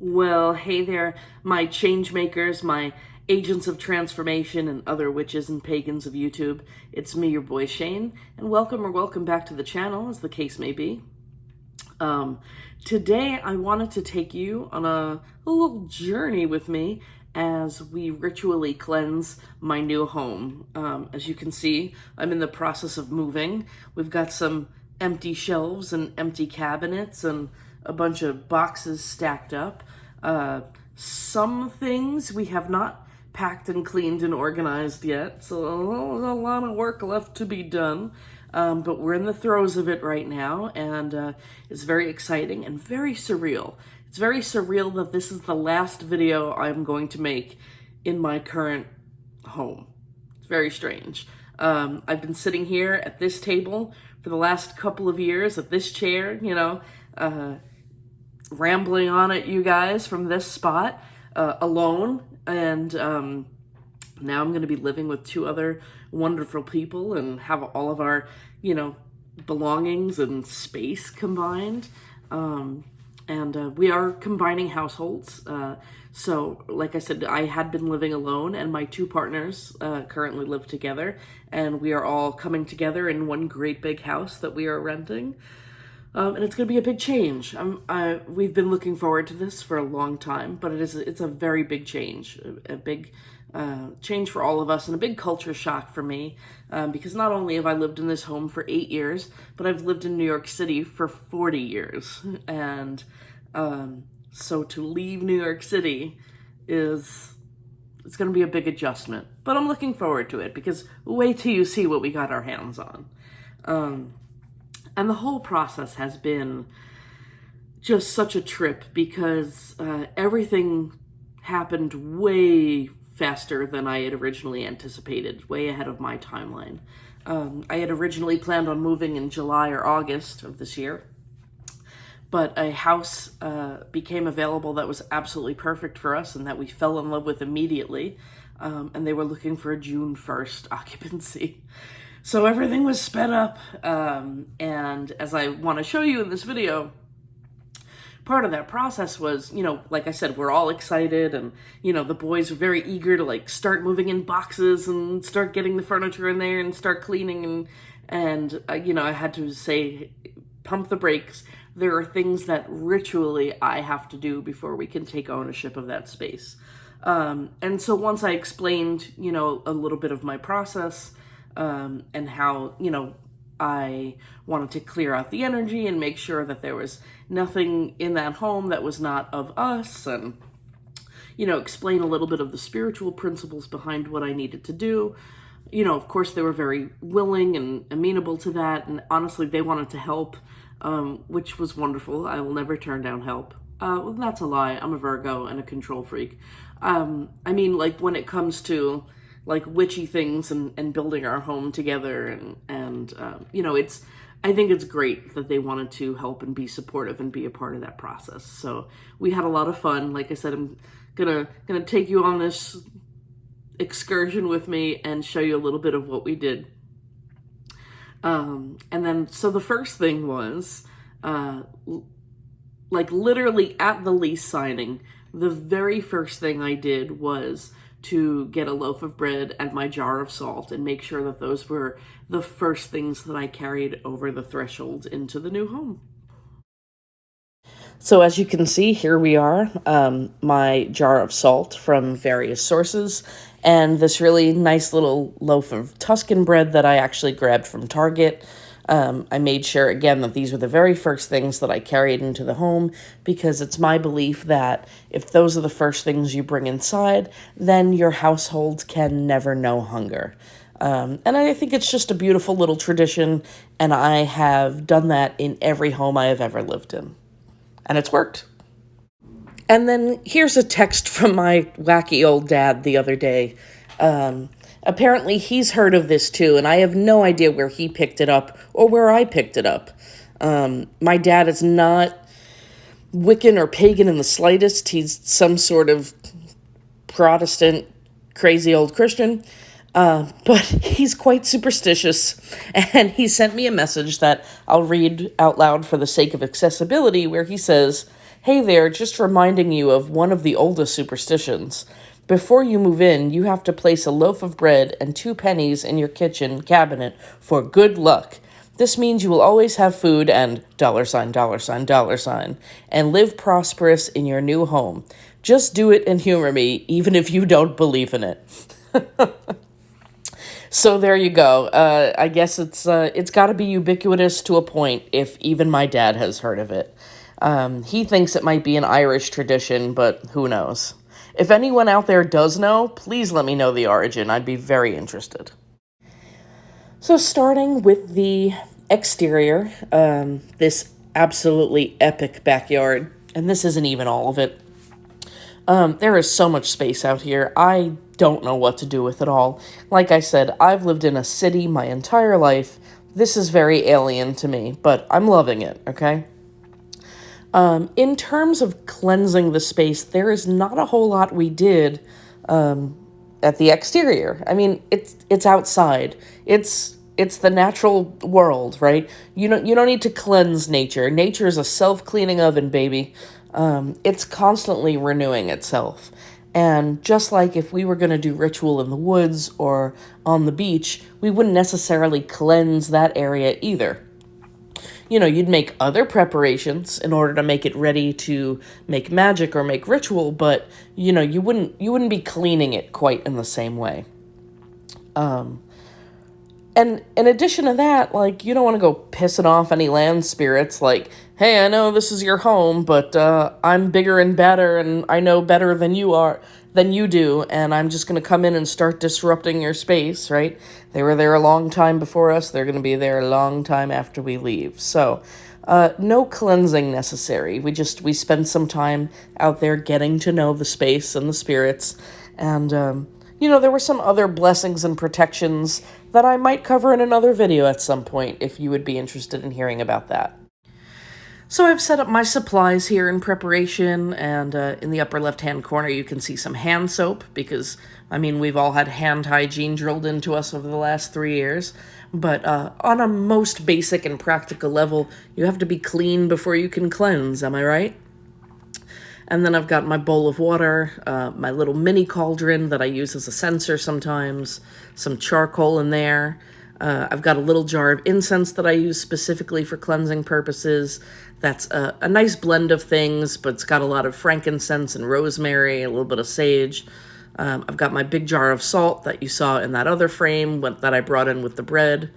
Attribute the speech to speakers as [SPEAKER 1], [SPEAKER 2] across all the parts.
[SPEAKER 1] Well, hey there, my change makers, my agents of transformation, and other witches and pagans of YouTube. It's me, your boy Shane, and welcome back to the channel, as the case may be. Today, I wanted to take you on a little journey with me as we ritually cleanse my new home. As you can see, I'm in the process of moving. We've got some empty shelves and empty cabinets and a bunch of boxes stacked up. Some things we have not packed and cleaned and organized yet, so there's a lot of work left to be done. But we're in the throes of it right now, and it's very exciting and very surreal. It's very surreal that this is the last video I'm going to make in my current home. It's very strange. I've been sitting here at this table for the last couple of years, at this chair, rambling on at you guys from this spot, alone, and now I'm going to be living with two other wonderful people and have all of our, belongings and space combined. And we are combining households. So, like I said, I had been living alone, and my two partners currently live together, and we are all coming together in one great big house that we are renting. And it's going to be a big change. We've been looking forward to this for a long time, but it's a very big change, a big change for all of us, and a big culture shock for me, because not only have I lived in this home for 8 years, but I've lived in New York City for 40 years. And so to leave New York City it's going to be a big adjustment. But I'm looking forward to it, because wait till you see what we got our hands on. And the whole process has been just such a trip, because everything happened way faster than I had originally anticipated, way ahead of my timeline. I had originally planned on moving in July or August of this year, but a house became available that was absolutely perfect for us and that we fell in love with immediately, and they were looking for a June 1st occupancy. So everything was sped up, and as I want to show you in this video, part of that process was, like I said, we're all excited, and, the boys are very eager to, start moving in boxes and start getting the furniture in there and start cleaning, and I had to say, pump the brakes. There are things that ritually I have to do before we can take ownership of that space. And so once I explained, a little bit of my process, and how, I wanted to clear out the energy and make sure that there was nothing in that home that was not of us, and, explain a little bit of the spiritual principles behind what I needed to do. Of course, they were very willing and amenable to that, and honestly, they wanted to help, which was wonderful. I will never turn down help. Well, that's a lie. I'm a Virgo and a control freak. When it comes to witchy things and building our home together, and I think it's great that they wanted to help and be supportive and be a part of that process. So we had a lot of fun. Like I said, I'm gonna take you on this excursion with me and show you a little bit of what we did. And then, so the first thing was, literally at the lease signing, the very first thing I did was to get a loaf of bread and my jar of salt and make sure that those were the first things that I carried over the threshold into the new home. So as you can see, here we are, my jar of salt from various sources, and this really nice little loaf of Tuscan bread that I actually grabbed from Target. I made sure, again, that these were the very first things that I carried into the home, because it's my belief that if those are the first things you bring inside, then your household can never know hunger. And I think it's just a beautiful little tradition, and I have done that in every home I have ever lived in. And it's worked. And then here's a text from my wacky old dad the other day. Apparently he's heard of this too, and I have no idea where he picked it up or where I picked it up. My dad is not Wiccan or pagan in the slightest. He's some sort of Protestant, crazy old Christian. But he's quite superstitious, and he sent me a message that I'll read out loud for the sake of accessibility, where he says, Hey there, just reminding you of one of the oldest superstitions. Before you move in, you have to place a loaf of bread and 2 pennies in your kitchen cabinet for good luck. This means you will always have food and $sign, $sign, and live prosperous in your new home. Just do it and humor me, even if you don't believe in it. So there you go. I guess it's got to be ubiquitous to a point if even my dad has heard of it. He thinks it might be an Irish tradition, but who knows? If anyone out there does know, please let me know the origin. I'd be very interested. So starting with the exterior, this absolutely epic backyard, and this isn't even all of it. There is so much space out here. I don't know what to do with it all. Like I said, I've lived in a city my entire life. This is very alien to me, but I'm loving it, okay? In terms of cleansing the space, there is not a whole lot we did at the exterior. I mean, it's outside. It's the natural world, right? You don't need to cleanse nature. Nature is a self-cleaning oven, baby. It's constantly renewing itself. And just like if we were going to do ritual in the woods or on the beach, we wouldn't necessarily cleanse that area either. You'd make other preparations in order to make it ready to make magic or make ritual, but, you wouldn't be cleaning it quite in the same way. And in addition to that, like, you don't want to go pissing off any land spirits, like, hey, I know this is your home, but I'm bigger and better, and I know better than you do, and I'm just going to come in and start disrupting your space, right? They were there a long time before us, they're going to be there a long time after we leave. So, no cleansing necessary. We spend some time out there getting to know the space and the spirits, and, there were some other blessings and protections that I might cover in another video at some point if you would be interested in hearing about that. So I've set up my supplies here in preparation, and in the upper left-hand corner you can see some hand soap, because, we've all had hand hygiene drilled into us over the last 3 years, but on a most basic and practical level, you have to be clean before you can cleanse, am I right? And then I've got my bowl of water, my little mini cauldron that I use as a censer sometimes, some charcoal in there. I've got a little jar of incense that I use specifically for cleansing purposes. That's a nice blend of things, but it's got a lot of frankincense and rosemary, a little bit of sage. I've got my big jar of salt that you saw in that other frame that I brought in with the bread.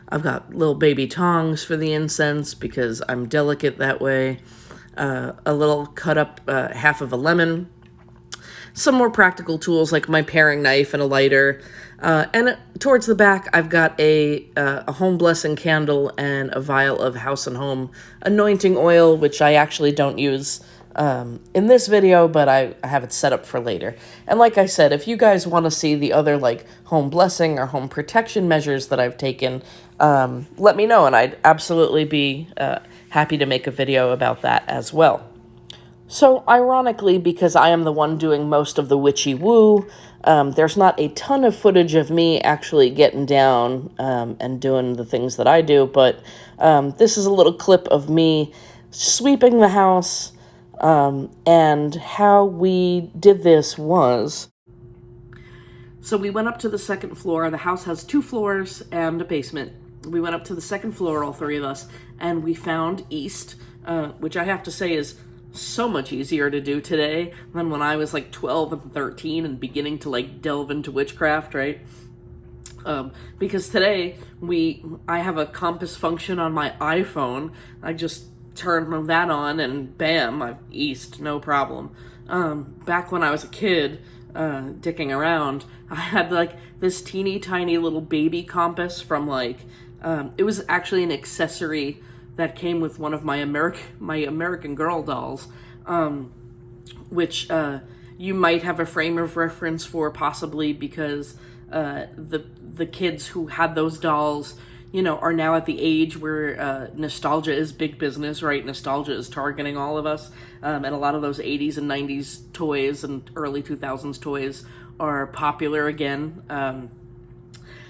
[SPEAKER 1] I've got little baby tongs for the incense because I'm delicate that way. A little cut up half of a lemon, some more practical tools like my paring knife and a lighter, and towards the back I've got a home blessing candle and a vial of House and Home anointing oil, which I actually don't use in this video, but I have it set up for later. And like I said, if you guys want to see the other like home blessing or home protection measures that I've taken, let me know, and I'd absolutely be happy to make a video about that as well. So, ironically, because I am the one doing most of the witchy woo, there's not a ton of footage of me actually getting down and doing the things that I do, but this is a little clip of me sweeping the house, and how we did this was... So we went up to the second floor. The house has 2 floors and a basement. We went up to the second floor, all 3 of us, and we found east, which I have to say is so much easier to do today than when I was like 12 and 13 and beginning to like delve into witchcraft, right? Because today I have a compass function on my iPhone. I just turn that on and bam, I'm east, no problem. Back when I was a kid, dicking around, I had like this teeny tiny little baby compass from like, it was actually an accessory that came with one of my American Girl dolls, which you might have a frame of reference for, possibly because the kids who had those dolls, are now at the age where nostalgia is big business, right? Nostalgia is targeting all of us, and a lot of those 80s and 90s toys and early 2000s toys are popular again.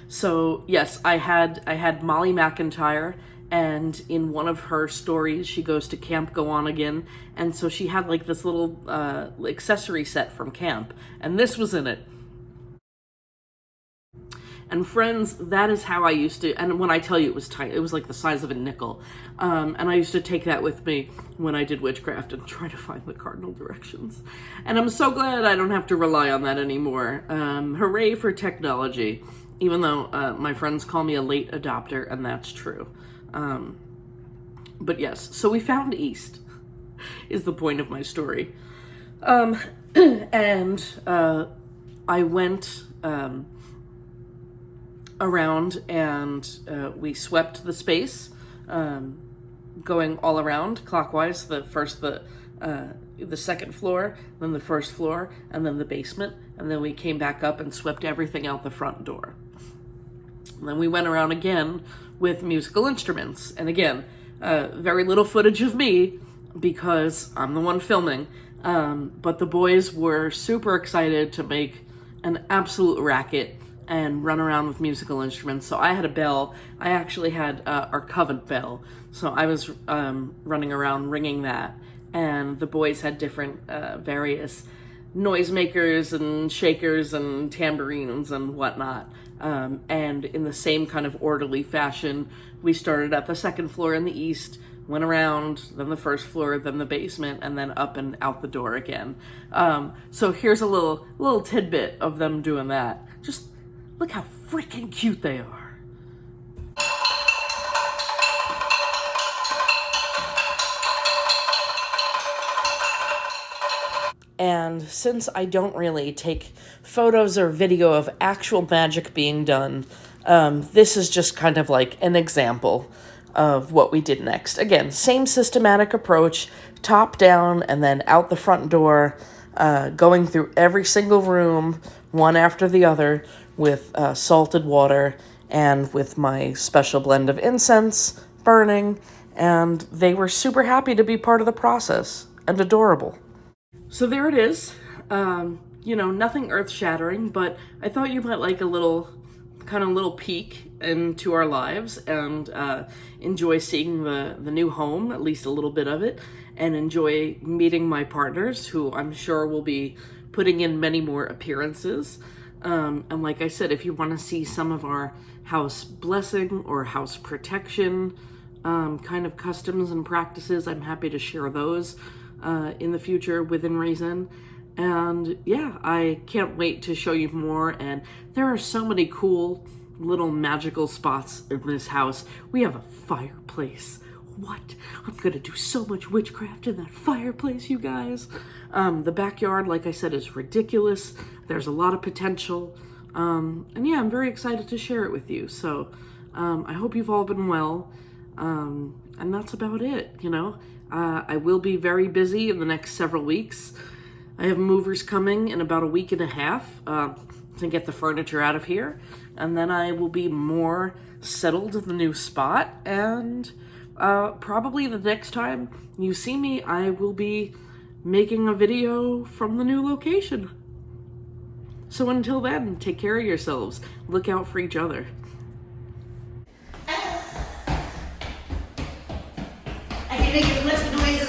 [SPEAKER 1] So yes, I had Molly McIntyre and in one of her stories, she goes to Camp Go On Again, and so she had like this little accessory set from camp, and this was in it. And friends, that is how I used to, and when I tell you it was tiny, it was like the size of a nickel. And I used to take that with me when I did witchcraft and try to find the cardinal directions. And I'm so glad I don't have to rely on that anymore. Hooray for technology, even though my friends call me a late adopter, and that's true. But yes, so we found East, is the point of my story. And I went around and we swept the space, going all around clockwise. The second floor, then the first floor, and then the basement, and then we came back up and swept everything out the front door. And then we went around again with musical instruments, and again, very little footage of me because I'm the one filming, but the boys were super excited to make an absolute racket and run around with musical instruments. So I had a bell. I actually had our coven bell. So I was running around ringing that. And the boys had different various noisemakers and shakers and tambourines and whatnot. And in the same kind of orderly fashion, we started at the second floor in the east, went around, then the first floor, then the basement, and then up and out the door again. So here's a little tidbit of them doing that. Just look how freaking cute they are. And since I don't really take photos or video of actual magic being done, this is just kind of like an example of what we did next. Again, same systematic approach, top down and then out the front door, going through every single room, one after the other, with salted water and with my special blend of incense burning, and they were super happy to be part of the process and adorable. So there it is. Nothing earth-shattering, but I thought you might like a little peek into our lives and enjoy seeing the new home, at least a little bit of it, and enjoy meeting my partners, who I'm sure will be putting in many more appearances. And like I said, if you want to see some of our house blessing or house protection kind of customs and practices, I'm happy to share those in the future within reason. And yeah, I can't wait to show you more. And there are so many cool little magical spots in this house. We have a fireplace. What? I'm gonna do so much witchcraft in that fireplace, you guys. The backyard, like I said, is ridiculous. There's a lot of potential. And yeah, I'm very excited to share it with you. So I hope you've all been well. And that's about it, I will be very busy in the next several weeks. I have movers coming in about a week and a half to get the furniture out of here. And then I will be more settled in the new spot. And probably the next time you see me, I will be making a video from the new location. So until then, take care of yourselves. Look out for each other.
[SPEAKER 2] I can make as much noise as